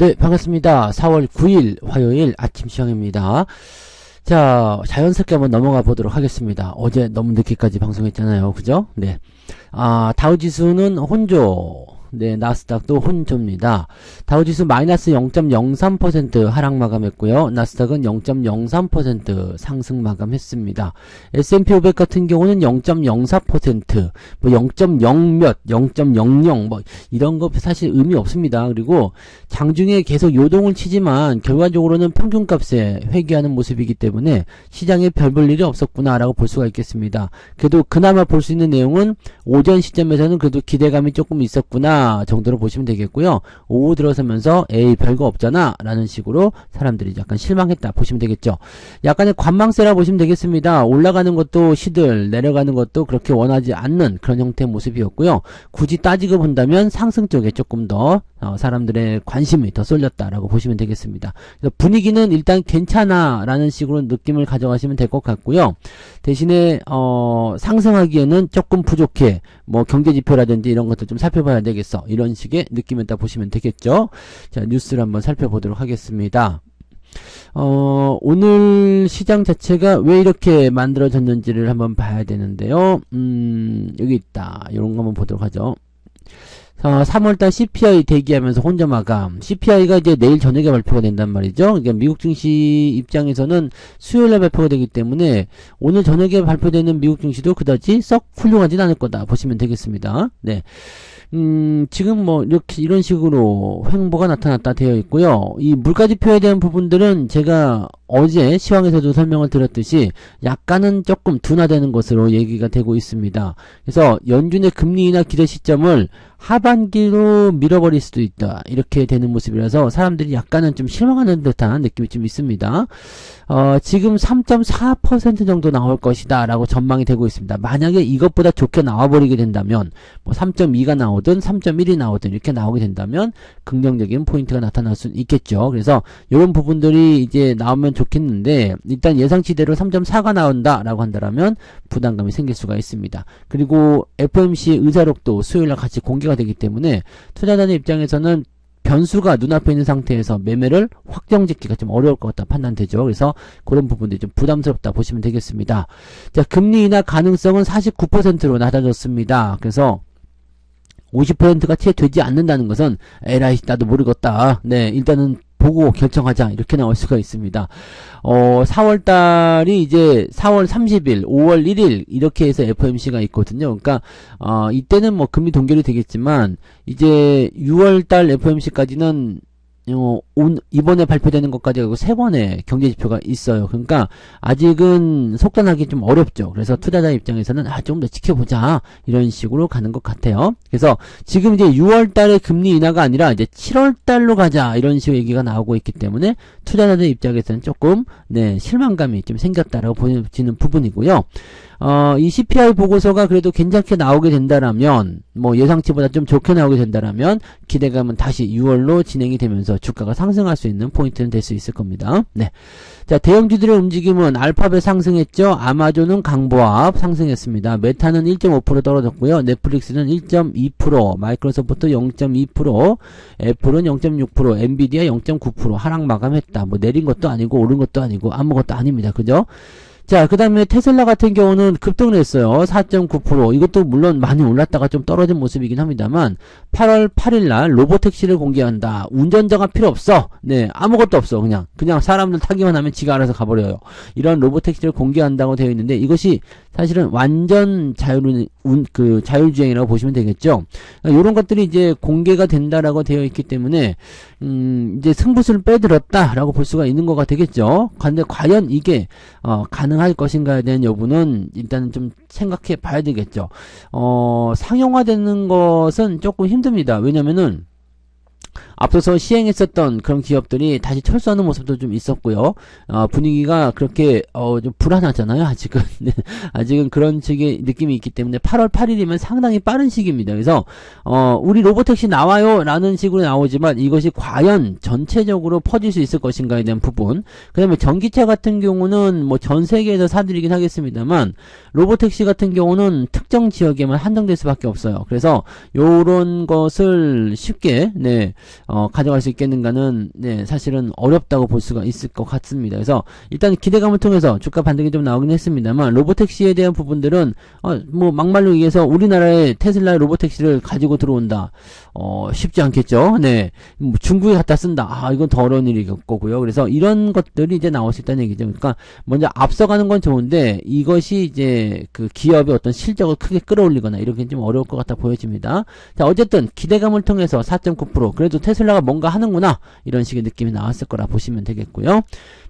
네, 반갑습니다. 4월 9일 화요일 아침 시황입니다. 자, 자연스럽게 한번 넘어가 보도록 하겠습니다. 어제 너무 늦게까지 방송했잖아요. 그죠? 네. 다우지수는 혼조. 네, 나스닥도 혼조입니다. 다우지수 마이너스 0.03% 하락 마감했고요. 나스닥은 0.03% 상승 마감했습니다. S&P 500 같은 경우는 0.04%, 뭐 0.0 몇, 0.00 뭐 이런 거 사실 의미 없습니다. 그리고 장중에 계속 요동을 치지만 결과적으로는 평균값에 회귀하는 모습이기 때문에 시장에 별 볼 일이 없었구나라고 볼 수가 있겠습니다. 그래도 그나마 볼 수 있는 내용은 오전 시점에서는 그래도 기대감이 조금 있었구나 정도로 보시면 되겠고요. 오후 들어서면서 에이 별거 없잖아 라는 식으로 사람들이 약간 실망했다 보시면 되겠죠. 약간의 관망세라 보시면 되겠습니다. 올라가는 것도 시들 내려가는 것도 그렇게 원하지 않는 그런 형태의 모습이었고요. 굳이 따지고 본다면 상승 쪽에 조금 더 사람들의 관심이 더 쏠렸다라고 보시면 되겠습니다. 그래서 분위기는 일단 괜찮아 라는 식으로 느낌을 가져가시면 될 것 같고요. 대신에 상승하기에는 조금 부족해. 뭐 경제지표라든지 이런 것도 좀 살펴봐야 되겠어. 이런 식의 느낌을 딱 보시면 되겠죠. 자, 뉴스를 한번 살펴보도록 하겠습니다. 오늘 시장 자체가 왜 이렇게 만들어졌는지를 한번 봐야 되는데요. 여기 있다. 이런 거 한번 보도록 하죠. 3월달 CPI 대기하면서 혼자 마감. CPI가 이제 내일 저녁에 발표가 된단 말이죠. 그러니까 미국 증시 입장에서는 수요일에 발표가 되기 때문에 오늘 저녁에 발표되는 미국 증시도 그다지 썩 훌륭하진 않을 거다 보시면 되겠습니다. 네. 지금 뭐 이렇게 이런 식으로 횡보가 나타났다 되어 있고요. 이 물가지표에 대한 부분들은 제가 어제 시황에서도 설명을 드렸듯이 약간은 조금 둔화되는 것으로 얘기가 되고 있습니다. 그래서 연준의 금리 인하 기대 시점을 하반기로 밀어버릴 수도 있다. 이렇게 되는 모습이라서 사람들이 약간은 좀 실망하는 듯한 느낌이 좀 있습니다. 지금 3.4% 정도 나올 것이다 라고 전망이 되고 있습니다. 만약에 이것보다 좋게 나와버리게 된다면 뭐 3.2가 나오든 3.1이 나오든 이렇게 나오게 된다면 긍정적인 포인트가 나타날 수 있겠죠. 그래서 이런 부분들이 이제 나오면 좋겠는데 일단 예상치대로 3.4가 나온다 라고 한다면 부담감이 생길 수가 있습니다. 그리고 FOMC 의사록도 수요일날 같이 공개가 되기 때문에 투자자의 입장에서는 변수가 눈앞에 있는 상태에서 매매를 확정짓기가 좀 어려울 것 같다 판단되죠. 그래서 그런 부분들이 좀 부담스럽다 보시면 되겠습니다. 자, 금리 인하 가능성은 49%로 낮아졌습니다. 그래서 50%가 채 되지 않는다는 것은 에라이 나도 모르겠다. 네, 일단은 보고 결정하자 이렇게 나올 수가 있습니다. 4월달이 이제 4월 30일, 5월 1일 이렇게 해서 FOMC가 있거든요. 그러니까 이때는 뭐 금리 동결이 되겠지만 이제 6월달 FOMC까지는 이번에 발표되는 것까지 하고 3번의 경제지표가 있어요. 그러니까 아직은 속단하기 좀 어렵죠. 그래서 투자자 입장에서는 좀 더 지켜보자 이런 식으로 가는 것 같아요. 그래서 지금 이제 6월달에 금리 인하가 아니라 이제 7월달로 가자 이런 식으로 얘기가 나오고 있기 때문에 투자자들 입장에서는 조금 실망감이 좀 생겼다라고 보여지는 부분이고요. 이 CPI 보고서가 그래도 괜찮게 나오게 된다라면, 뭐 예상치보다 좀 좋게 나오게 된다라면, 기대감은 다시 6월로 진행이 되면서 주가가 상승할 수 있는 포인트는 될 수 있을 겁니다. 네. 자, 대형주들의 움직임은 알파벳 상승했죠. 아마존은 강보합 상승했습니다. 메타는 1.5% 떨어졌고요. 넷플릭스는 1.2%, 마이크로소프트 0.2%, 애플은 0.6%, 엔비디아 0.9% 하락 마감했다. 뭐 내린 것도 아니고 오른 것도 아니고 아무것도 아닙니다. 그죠? 자, 그 다음에 테슬라 같은 경우는 급등을 했어요. 4.9%. 이것도 물론 많이 올랐다가 좀 떨어진 모습이긴 합니다만 8월 8일날 로보택시를 공개한다. 운전자가 필요 없어. 네, 아무것도 없어. 그냥 사람들 타기만 하면 지가 알아서 가버려요. 이런 로보택시를 공개한다고 되어 있는데 이것이 사실은 완전 자율주행이라고 보시면 되겠죠. 이런 것들이 이제 공개가 된다라고 되어 있기 때문에 이제 승부수를 빼들었다라고 볼 수가 있는 거가 되겠죠. 근데 과연 이게 가능할 것인가에 대한 여부는 일단은 좀 생각해 봐야 되겠죠. 상용화되는 것은 조금 힘듭니다. 왜냐면은 앞서서 시행했었던 그런 기업들이 다시 철수하는 모습도 좀 있었고요. 분위기가 그렇게 좀 불안하잖아요. 아직은 아직은 그런 식의 느낌이 있기 때문에 8월 8일이면 상당히 빠른 시기입니다. 그래서 우리 로보택시 나와요 라는 식으로 나오지만 이것이 과연 전체적으로 퍼질 수 있을 것인가에 대한 부분, 그 다음에 전기차 같은 경우는 뭐 전 세계에서 사들이긴 하겠습니다만 로보택시 같은 경우는 특정 지역에만 한정될 수밖에 없어요. 그래서 요런 것을 쉽게 가져갈 수 있겠는가는, 네, 사실은 어렵다고 볼 수가 있을 것 같습니다. 그래서, 일단 기대감을 통해서 주가 반등이 좀 나오긴 했습니다만, 로보택시에 대한 부분들은, 뭐, 막말로 얘기해서 우리나라에 테슬라의 로보택시를 가지고 들어온다. 쉽지 않겠죠? 네. 뭐 중국에 갖다 쓴다. 이건 더 어려운 일일 거고요. 그래서 이런 것들이 이제 나올 수 있다는 얘기죠. 그러니까, 먼저 앞서가는 건 좋은데, 이것이 이제 그 기업의 어떤 실적을 크게 끌어올리거나 이렇게 좀 어려울 것 같아 보여집니다. 자, 어쨌든 기대감을 통해서 4.9%, 그래도 테슬라가 뭔가 하는구나, 이런 식의 느낌이 나왔을 거라 보시면 되겠고요.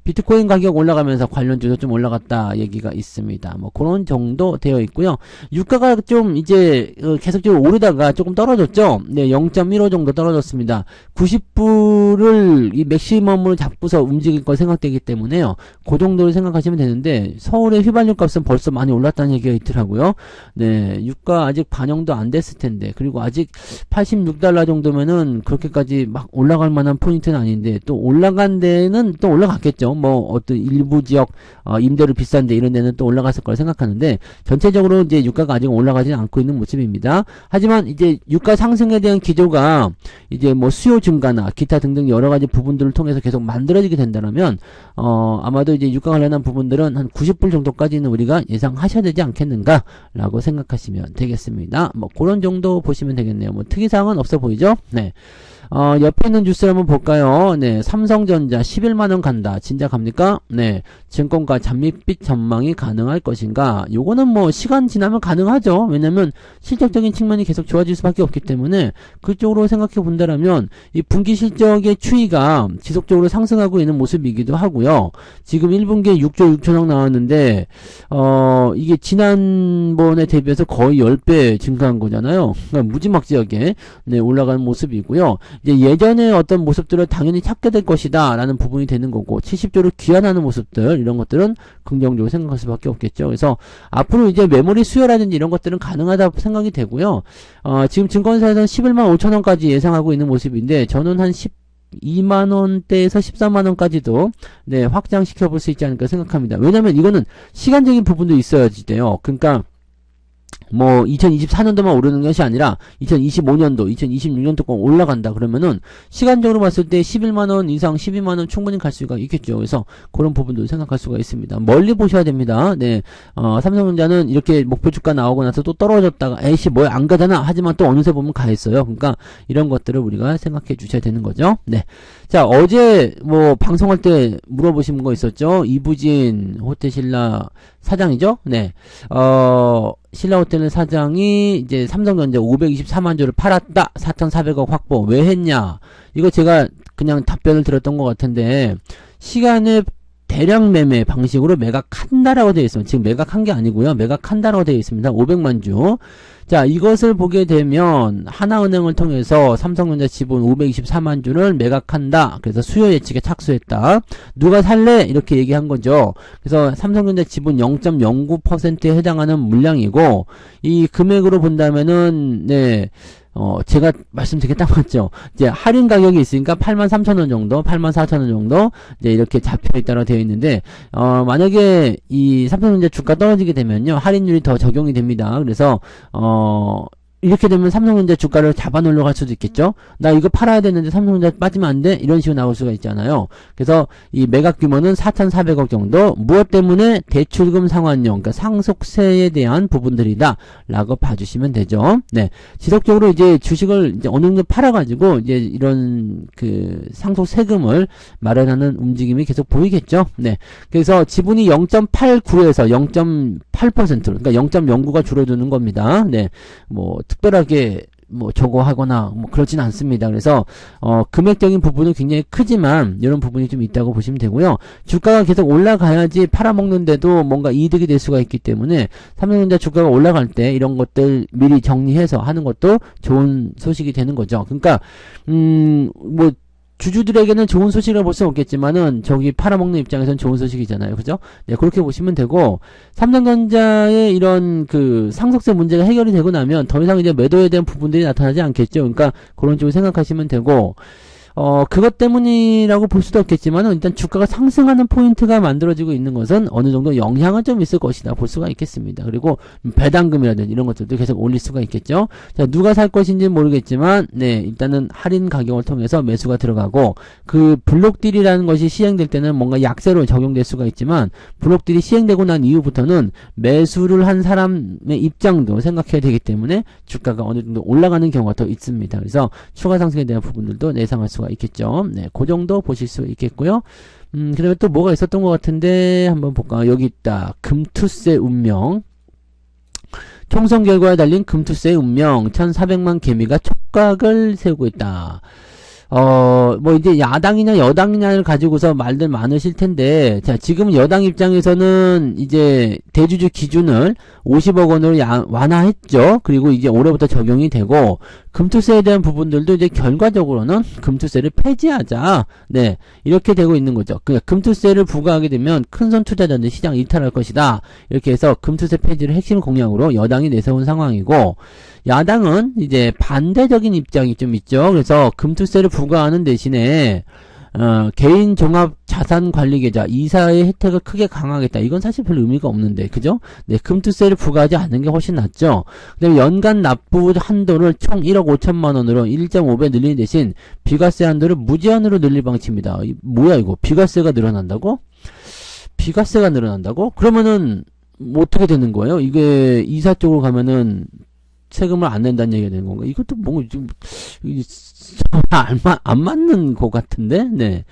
비트코인 가격 올라가면서 관련주도 좀 올라갔다 얘기가 있습니다. 뭐 그런 정도 되어 있고요. 유가가 좀 이제 계속적으로 오르다가 조금 떨어졌죠. 네, 0.15 정도 떨어졌습니다. 90불을 이 맥시멈으로 잡고서 움직일 거 생각되기 때문에요. 그 정도를 생각하시면 되는데, 서울의 휘발유 값은 벌써 많이 올랐다는 얘기가 있더라고요. 네, 유가 아직 반영도 안 됐을 텐데, 그리고 아직 86달러 정도면은 그렇게까지 막 올라갈 만한 포인트는 아닌데, 또 올라간 데는 또 올라갔겠죠. 뭐 어떤 일부 지역 임대료 비싼데 이런 데는 또 올라갔을 거라 생각하는데, 전체적으로 이제 유가가 아직 올라가지는 않고 있는 모습입니다. 하지만 이제 유가 상승에 대한 기조가 이제 뭐 수요 증가나 기타 등등 여러 가지 부분들을 통해서 계속 만들어지게 된다면, 아마도 이제 유가 관련한 부분들은 한 90불 정도까지는 우리가 예상하셔야 되지 않겠는가라고 생각하시면 되겠습니다. 뭐 그런 정도 보시면 되겠네요. 뭐 특이사항은 없어 보이죠? 네. 옆에 있는 뉴스를 한번 볼까요? 네, 삼성전자 11만원 간다. 진짜 갑니까? 네, 증권가 잔밋빛 전망이 가능할 것인가? 요거는 뭐 시간 지나면 가능하죠. 왜냐면 실적적인 측면이 계속 좋아질 수밖에 없기 때문에, 그쪽으로 생각해 본다라면 이 분기 실적의 추이가 지속적으로 상승하고 있는 모습이기도 하고요. 지금 1분기에 6조 6천억 나왔는데, 이게 지난번에 대비해서 거의 10배 증가한 거잖아요. 그러니까 무지막지하게, 네, 올라가는 모습이고요. 이제 예전의 어떤 모습들을 당연히 찾게 될 것이다 라는 부분이 되는 거고, 70조를 귀환하는 모습들, 이런 것들은 긍정적으로 생각할 수밖에 없겠죠. 그래서 앞으로 이제 메모리 수요라든지 이런 것들은 가능하다 생각이 되고요. 지금 증권사에서는 11만 5천원까지 예상하고 있는 모습인데, 저는 한 12만원대에서 14만원까지도 네, 확장시켜 볼 수 있지 않을까 생각합니다. 왜냐면 이거는 시간적인 부분도 있어야지 돼요. 그러니까 뭐 2024년도만 오르는 것이 아니라 2025년도, 2026년도까지 올라간다 그러면은 시간적으로 봤을 때 11만원 이상, 12만원 충분히 갈 수가 있겠죠. 그래서 그런 부분도 생각할 수가 있습니다. 멀리 보셔야 됩니다. 네, 삼성전자는 이렇게 목표 주가 나오고 나서 또 떨어졌다가 에이씨 뭐야 안 가잖아 하지만 또 어느새 보면 가 있어요. 그러니까 이런 것들을 우리가 생각해 주셔야 되는 거죠. 네. 자, 어제 뭐 방송할 때 물어보신 거 있었죠? 이부진 호텔신라 사장이죠? 네. 신라호텔 사장이 이제 삼성전자 524만 주를 팔았다. 4,400억 확보. 왜 했냐? 이거 제가 그냥 답변을 드렸던 것 같은데, 시간에 대량 매매 방식으로 매각한다라고 되어 있습니다. 지금 매각한 게 아니고요. 매각한다라고 되어 있습니다. 500만 주. 자, 이것을 보게 되면 하나은행을 통해서 삼성전자 지분 524만 주를 매각한다. 그래서 수요 예측에 착수했다. 누가 살래? 이렇게 얘기한 거죠. 그래서 삼성전자 지분 0.09%에 해당하는 물량이고, 이 금액으로 본다면은 네, 제가 말씀드린 게 딱 맞죠. 이제 할인 가격이 있으니까 83,000원 정도, 84,000원 정도, 이제 이렇게 잡혀있다고 되어 있는데, 만약에 이 삼성전자 주가 떨어지게 되면요, 할인율이 더 적용이 됩니다. 그래서, 이렇게 되면 삼성전자 주가를 잡아놓으려고 할 수도 있겠죠. 나 이거 팔아야 되는데 삼성전자 빠지면 안 돼? 이런 식으로 나올 수가 있잖아요. 그래서 이 매각 규모는 4,400억 정도. 무엇 때문에? 대출금 상환용, 그러니까 상속세에 대한 부분들이다 라고 봐주시면 되죠. 네, 지속적으로 이제 주식을 이제 어느 정도 팔아가지고 이제 이런 그 상속세금을 마련하는 움직임이 계속 보이겠죠. 네, 그래서 지분이 0.89에서 0.8%, 그러니까 0.09가 줄어드는 겁니다. 네, 뭐 특별하게 뭐 저거 하거나 뭐 그렇진 않습니다. 그래서 금액적인 부분은 굉장히 크지만 이런 부분이 좀 있다고 보시면 되고요. 주가가 계속 올라가야지 팔아먹는데도 뭔가 이득이 될 수가 있기 때문에 삼성전자 주가가 올라갈 때 이런 것들 미리 정리해서 하는 것도 좋은 소식이 되는 거죠. 그러니까 뭐 주주들에게는 좋은 소식이라 볼 수는 없겠지만은 저기 팔아먹는 입장에서는 좋은 소식이잖아요. 그죠? 네, 그렇게 보시면 되고, 삼성전자의 이런 그 상속세 문제가 해결이 되고 나면 더 이상 이제 매도에 대한 부분들이 나타나지 않겠죠. 그러니까 그런 쪽을 생각하시면 되고, 그것 때문이라고 볼 수도 없겠지만 일단 주가가 상승하는 포인트가 만들어지고 있는 것은 어느 정도 영향은 좀 있을 것이다 볼 수가 있겠습니다. 그리고 배당금이라든지 이런 것들도 계속 올릴 수가 있겠죠. 자, 누가 살 것인지는 모르겠지만 네, 일단은 할인 가격을 통해서 매수가 들어가고 그 블록딜이라는 것이 시행될 때는 뭔가 약세로 적용될 수가 있지만 블록딜이 시행되고 난 이후부터는 매수를 한 사람의 입장도 생각해야 되기 때문에 주가가 어느 정도 올라가는 경우가 더 있습니다. 그래서 추가 상승에 대한 부분들도 예상할 수가 있겠죠. 네, 그 정도 보실 수 있겠고요. 그 다음에 또 뭐가 있었던 것 같은데 한번 볼까요? 여기 있다. 금투세 운명. 총선 결과에 달린 금투세의 운명. 1400만 개미가 촉각을 세우고 있다. 뭐 이제 야당이냐 여당이냐를 가지고서 말들 많으실 텐데, 자, 지금 여당 입장에서는 이제 대주주 기준을 50억 원으로 완화했죠. 그리고 이제 올해부터 적용이 되고, 금투세에 대한 부분들도 이제 결과적으로는 금투세를 폐지하자. 네. 이렇게 되고 있는 거죠. 그러니까 금투세를 부과하게 되면 큰손 투자자들 시장 이탈할 것이다. 이렇게 해서 금투세 폐지를 핵심 공약으로 여당이 내세운 상황이고, 야당은 이제 반대적인 입장이 좀 있죠. 그래서 금투세를 부과하는 대신에 개인 종합 자산 관리 계좌 이사의 혜택을 크게 강화하겠다. 이건 사실 별 의미가 없는데, 그죠? 네, 금투세를 부과하지 않는 게 훨씬 낫죠. 그다음에 연간 납부 한도를 총 1억 5천만 원으로 1.5배 늘리는 대신 비과세 한도를 무제한으로 늘릴 방침이다. 뭐야 이거? 비과세가 늘어난다고? 비과세가 늘어난다고? 그러면은 뭐 어떻게 되는 거예요? 이게 이사 쪽으로 가면은 세금을 안 낸다는 얘기가 되는 건가? 이것도 뭔가 좀 안 맞는 것 같은데, 네.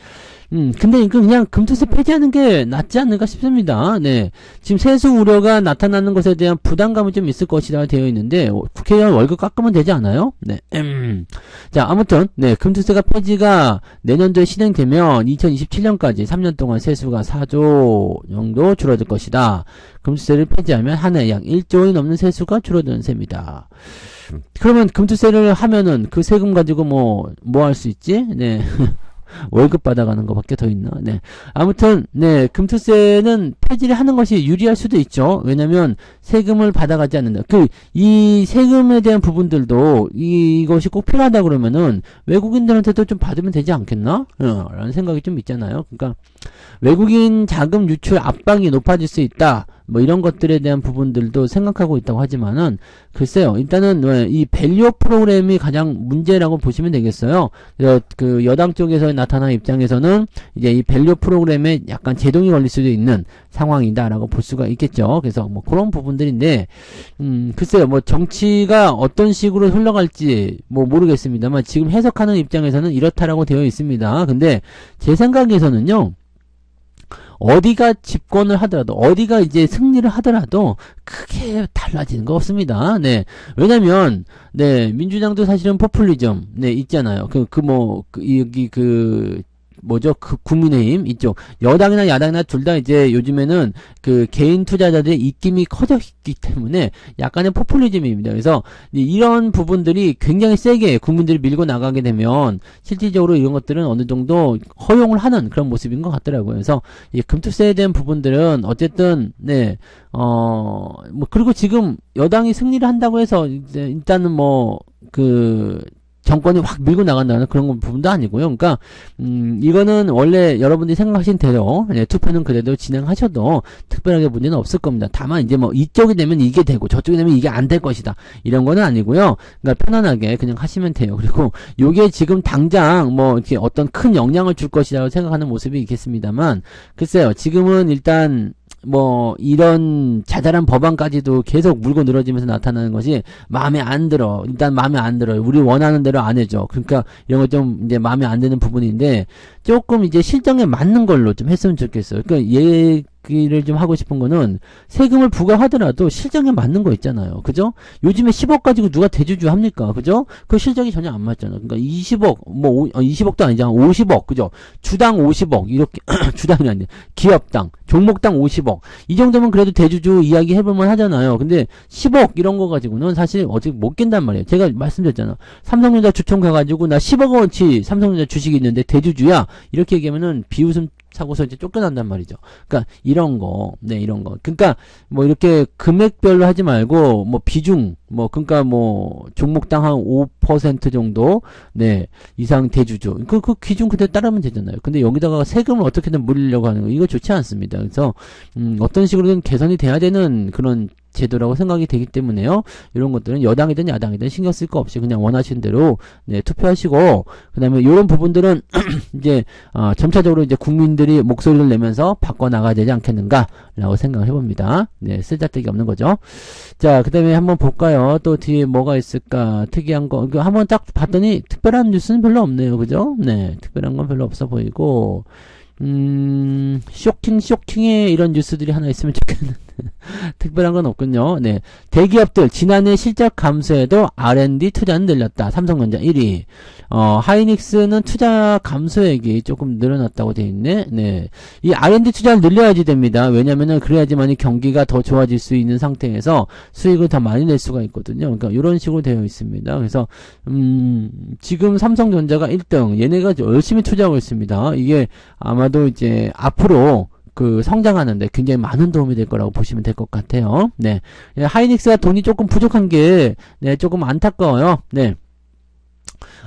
근데 이거 그냥 금투세 폐지하는 게 낫지 않을까 싶습니다. 네. 지금 세수 우려가 나타나는 것에 대한 부담감은 좀 있을 것이라 되어 있는데, 국회의원 월급 깎으면 되지 않아요? 네. 자, 아무튼, 네. 금투세가 폐지가 내년도에 실행되면 2027년까지 3년 동안 세수가 4조 정도 줄어들 것이다. 금투세를 폐지하면 한 해 약 1조이 넘는 세수가 줄어드는 셈이다. 그러면 금투세를 하면은 그 세금 가지고 뭐 할 수 있지? 네. 월급 받아가는 것밖에 더 있나? 네. 아무튼, 네. 금투세는 폐지를 하는 것이 유리할 수도 있죠. 왜냐면 세금을 받아가지 않는다. 이 세금에 대한 부분들도 이것이 꼭 필요하다 그러면은 외국인들한테도 좀 받으면 되지 않겠나? 라는 생각이 좀 있잖아요. 그러니까 외국인 자금 유출 압박이 높아질 수 있다. 뭐 이런 것들에 대한 부분들도 생각하고 있다고 하지만은 글쎄요. 일단은 이 밸류 프로그램이 가장 문제라고 보시면 되겠어요. 그래서 그 여당 쪽에서 나타난 입장에서는 이제 이 밸류 프로그램에 약간 제동이 걸릴 수도 있는 상황이다라고 볼 수가 있겠죠. 그래서 뭐 그런 부분들인데 글쎄요. 뭐 정치가 어떤 식으로 흘러갈지 뭐 모르겠습니다만 지금 해석하는 입장에서는 이렇다라고 되어 있습니다. 근데 제 생각에서는요. 어디가 집권을 하더라도, 어디가 이제 승리를 하더라도, 크게 달라지는 거 없습니다. 네. 왜냐면, 네, 민주당도 사실은 포퓰리즘, 네, 있잖아요. 여기 뭐죠? 국민의힘 이쪽 여당이나 야당이나 둘 다 이제 요즘에는 그 개인 투자자들의 입김이 커져 있기 때문에 약간의 포퓰리즘입니다. 그래서 이런 부분들이 굉장히 세게 국민들이 밀고 나가게 되면 실질적으로 이런 것들은 어느 정도 허용을 하는 그런 모습인 것 같더라고요. 그래서 이 금투세에 대한 부분들은 어쨌든 네. 그리고 지금 여당이 승리를 한다고 해서 이제 일단은 정권이 확 밀고 나간다는 그런 부분도 아니고요. 그러니까 이거는 원래 여러분들이 생각하신 대로 투표는 그래도 진행하셔도 특별하게 문제는 없을 겁니다. 다만 이제 뭐 이쪽이 되면 이게 되고 저쪽이 되면 이게 안 될 것이다. 이런 거는 아니고요. 그러니까 편안하게 그냥 하시면 돼요. 그리고 요게 지금 당장 뭐 이렇게 어떤 큰 영향을 줄 것이라고 생각하는 모습이 있겠습니다만 글쎄요. 지금은 일단 뭐 이런 자잘한 법안까지도 계속 물고 늘어지면서 나타나는 것이 마음에 안 들어. 일단 마음에 안 들어요. 우리 원하는 대로 안 해줘. 그러니까 이런 거 좀 이제 마음에 안 드는 부분인데 조금 이제 실정에 맞는 걸로 좀 했으면 좋겠어요. 그러니까 얘기를 좀 하고 싶은 거는 세금을 부과하더라도 실정에 맞는 거 있잖아요. 그죠? 요즘에 10억 가지고 누가 대주주 합니까? 그죠? 그 실적이 전혀 안 맞잖아요. 그러니까 20억, 20억도 아니잖아. 50억. 그죠? 주당 50억. 이렇게, 주당이 아니라 기업당, 종목당 50억. 이 정도면 그래도 대주주 이야기 해볼만 하잖아요. 근데 10억 이런 거 가지고는 사실 어떻게 못 깬단 말이에요. 제가 말씀드렸잖아. 삼성전자 주총 가가지고 나 10억 원치 삼성전자 주식이 있는데 대주주야. 이렇게 얘기하면은 비웃음 사고서 이제 쫓겨난단 말이죠. 그러니까 이런 거, 네, 이런 거. 그러니까 뭐 이렇게 금액별로 하지 말고 뭐 비중, 그러니까 종목당 한 5% 정도, 네, 이상 대주주. 그 기준 그대로 따르면 되잖아요. 근데 여기다가 세금을 어떻게든 물리려고 하는 거, 이거 좋지 않습니다. 그래서, 어떤 식으로든 개선이 돼야 되는 그런 제도라고 생각이 되기 때문에요. 이런 것들은 여당이든 야당이든 신경 쓸 거 없이 그냥 원하시는 대로, 네, 투표하시고, 그 다음에 이런 부분들은, 이제, 점차적으로 이제 국민들이 목소리를 내면서 바꿔나가야 되지 않겠는가라고 생각을 해봅니다. 네, 쓸데기 없는 거죠. 자, 그 다음에 한번 볼까요? 또 뒤에 뭐가 있을까? 특이한 거. 한번 딱 봤더니 특별한 뉴스는 별로 없네요. 그죠? 네, 특별한 건 별로 없어 보이고, 쇼킹에 이런 뉴스들이 하나 있으면 좋겠는데. 특별한 건 없군요. 네. 대기업들, 지난해 실적 감소에도 R&D 투자는 늘렸다. 삼성전자 1위. 하이닉스는 투자 감소액이 조금 늘어났다고 돼 있네. 네. 이 R&D 투자를 늘려야지 됩니다. 왜냐면은 그래야지만이 경기가 더 좋아질 수 있는 상태에서 수익을 더 많이 낼 수가 있거든요. 그러니까 이런 식으로 되어 있습니다. 그래서, 지금 삼성전자가 1등, 얘네가 열심히 투자하고 있습니다. 이게 아마도 이제 앞으로 성장하는데 굉장히 많은 도움이 될 거라고 보시면 될 것 같아요. 네. 하이닉스가 돈이 조금 부족한 게, 네, 조금 안타까워요. 네.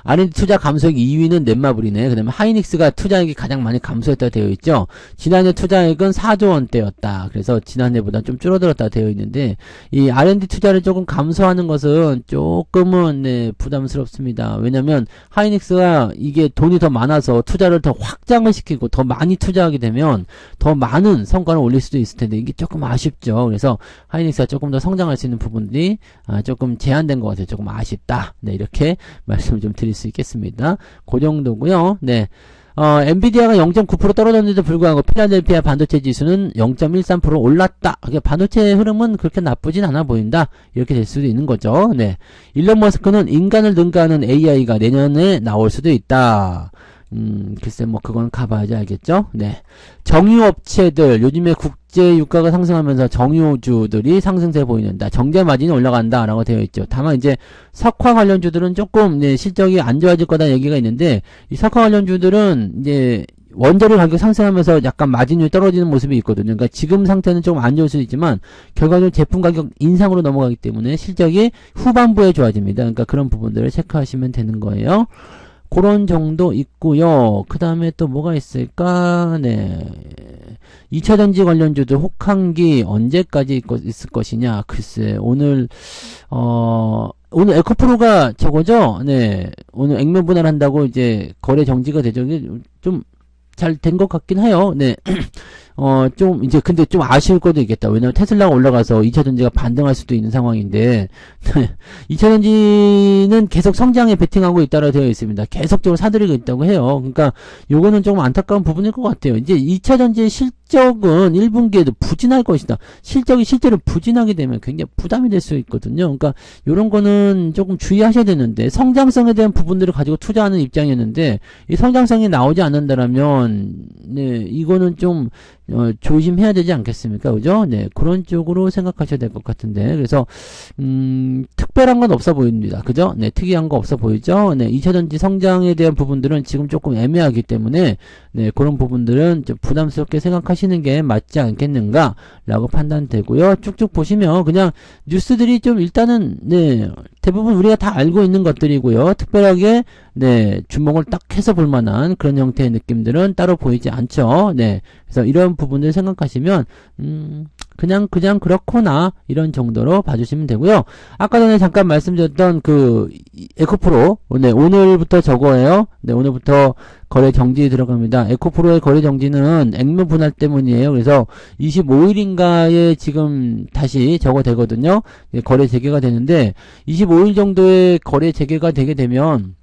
R&D 투자 감소액 2위는 넷마블이네. 그 다음에 하이닉스가 투자액이 가장 많이 감소했다 되어 있죠. 지난해 투자액은 4조 원대였다. 그래서 지난해보다 좀 줄어들었다 되어 있는데, 이 R&D 투자를 조금 감소하는 것은 조금은, 네, 부담스럽습니다. 왜냐면 하이닉스가 이게 돈이 더 많아서 투자를 더 확장을 시키고 더 많이 투자하게 되면 더 많은 성과를 올릴 수도 있을 텐데, 이게 조금 아쉽죠. 그래서 하이닉스가 조금 더 성장할 수 있는 부분들이 조금 제한된 것 같아요. 조금 아쉽다. 네, 이렇게 말씀을 좀 드릴 수 있겠습니다. 그 정도고요. 네. 엔비디아가 0.9% 떨어졌는데도 불구하고 필라델피아 반도체 지수는 0.13% 올랐다. 반도체 흐름은 그렇게 나쁘진 않아 보인다. 이렇게 될 수도 있는 거죠. 네. 일론 머스크는 인간을 능가하는 AI가 내년에 나올 수도 있다. 글쎄 그건 가봐야지 알겠죠. 네. 정유업체들, 요즘에 국제 유가가 상승하면서 정유주들이 상승세 보이는다. 정제 마진이 올라간다 라고 되어 있죠. 다만 이제 석화 관련주들은 조금, 네, 실적이 안 좋아질 거다 얘기가 있는데, 이 석화 관련주들은 이제 원재료 가격 상승하면서 약간 마진율이 떨어지는 모습이 있거든요. 그러니까 지금 상태는 조금 안 좋을 수도 있지만 결과적으로 제품 가격 인상으로 넘어가기 때문에 실적이 후반부에 좋아집니다. 그러니까 그런 부분들을 체크하시면 되는 거예요. 그런 정도 있고요. 그 다음에 또 뭐가 있을까? 네. 2차전지 관련주들 혹한기 언제까지 있을 것이냐? 글쎄, 오늘 에코프로가 저거죠? 네. 오늘 액면 분할한다고 이제 거래 정지가 되죠. 좀 잘 된 것 같긴 해요. 네. 근데 좀 아쉬울 것도 있겠다. 왜냐면 테슬라가 올라가서 2차전지가 반등할 수도 있는 상황인데, 2차전지는 계속 성장에 베팅하고 있다고 되어 있습니다. 계속적으로 사들이고 있다고 해요. 그러니까, 요거는 조금 안타까운 부분일 것 같아요. 이제 2차전지의 실적은 1분기에도 부진할 것이다. 실적이 실제로 부진하게 되면 굉장히 부담이 될 수 있거든요. 그러니까, 요런 거는 조금 주의하셔야 되는데, 성장성에 대한 부분들을 가지고 투자하는 입장이었는데, 이 성장성이 나오지 않는다라면, 네, 이거는 좀, 조심해야 되지 않겠습니까? 그죠? 네, 그런 쪽으로 생각하셔야 될 것 같은데. 그래서, 특별한 건 없어 보입니다. 그죠? 네, 특이한 거 없어 보이죠? 네, 2차전지 성장에 대한 부분들은 지금 조금 애매하기 때문에, 네, 그런 부분들은 좀 부담스럽게 생각하시는 게 맞지 않겠는가? 라고 판단되고요. 쭉쭉 보시면, 그냥 뉴스들이 좀 일단은, 네, 대부분 우리가 다 알고 있는 것들이고요. 특별하게, 네, 주목을 딱 해서 볼 만한 그런 형태의 느낌들은 따로 보이지 않죠. 네. 그래서 이런 부분을 생각하시면, 그냥 그렇구나. 이런 정도로 봐주시면 되고요. 아까 전에 잠깐 말씀드렸던 에코프로. 네, 오늘부터 저거예요. 네, 오늘부터 거래 정지 들어갑니다. 에코프로의 거래 정지는 액면 분할 때문이에요. 그래서 25일인가에 지금 다시 저거 되거든요. 네, 거래 재개가 되는데, 25일 정도의 거래 재개가 되게 되면,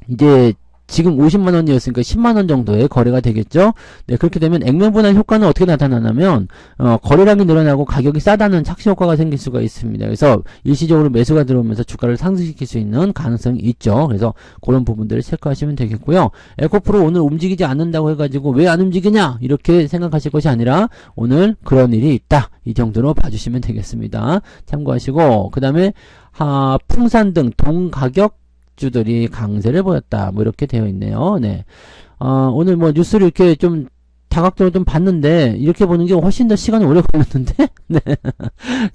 이제 지금 50만원이었으니까 10만원 정도의 거래가 되겠죠. 네, 그렇게 되면 액면 분할 효과는 어떻게 나타나냐면 거래량이 늘어나고 가격이 싸다는 착시 효과가 생길 수가 있습니다. 그래서 일시적으로 매수가 들어오면서 주가를 상승시킬 수 있는 가능성이 있죠. 그래서 그런 부분들을 체크하시면 되겠고요. 에코프로 오늘 움직이지 않는다고 해가지고 왜 안 움직이냐 이렇게 생각하실 것이 아니라 오늘 그런 일이 있다. 이 정도로 봐주시면 되겠습니다. 참고하시고 그 다음에 풍산 등 동가격 주들이 강세를 보였다. 이렇게 되어 있네요. 네. 오늘 뉴스를 이렇게 좀 다각도로 좀 봤는데 이렇게 보는 게 훨씬 더 시간이 오래 걸렸는데 네.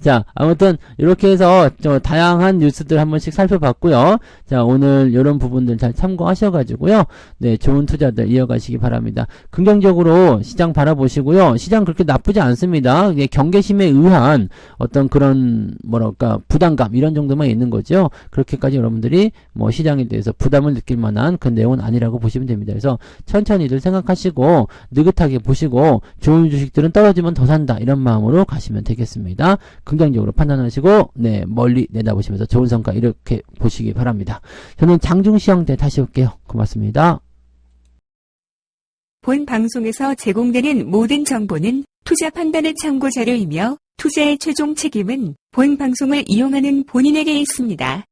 자, 아무튼 이렇게 해서 다양한 뉴스들 한 번씩 살펴봤고요. 자, 오늘 이런 부분들 잘 참고하셔가지고요. 네, 좋은 투자들 이어가시기 바랍니다. 긍정적으로 시장 바라보시고요. 시장 그렇게 나쁘지 않습니다. 경계심에 의한 어떤 그런 뭐랄까 부담감 이런 정도만 있는 거죠. 그렇게까지 여러분들이 뭐 시장에 대해서 부담을 느낄 만한 그 내용은 아니라고 보시면 됩니다. 그래서 천천히들 생각하시고 느긋하게 보시고 좋은 주식들은 떨어지면 더 산다 이런 마음으로 가시면 되겠습니다. 긍정적으로 판단하시고 네, 멀리 내다보시면서 좋은 성과 이렇게 보시기 바랍니다. 저는 장중시황 때 다시 올게요. 고맙습니다. 본 방송에서 제공되는 모든 정보는 투자 판단의 참고 자료이며 투자의 최종 책임은 본 방송을 이용하는 본인에게 있습니다.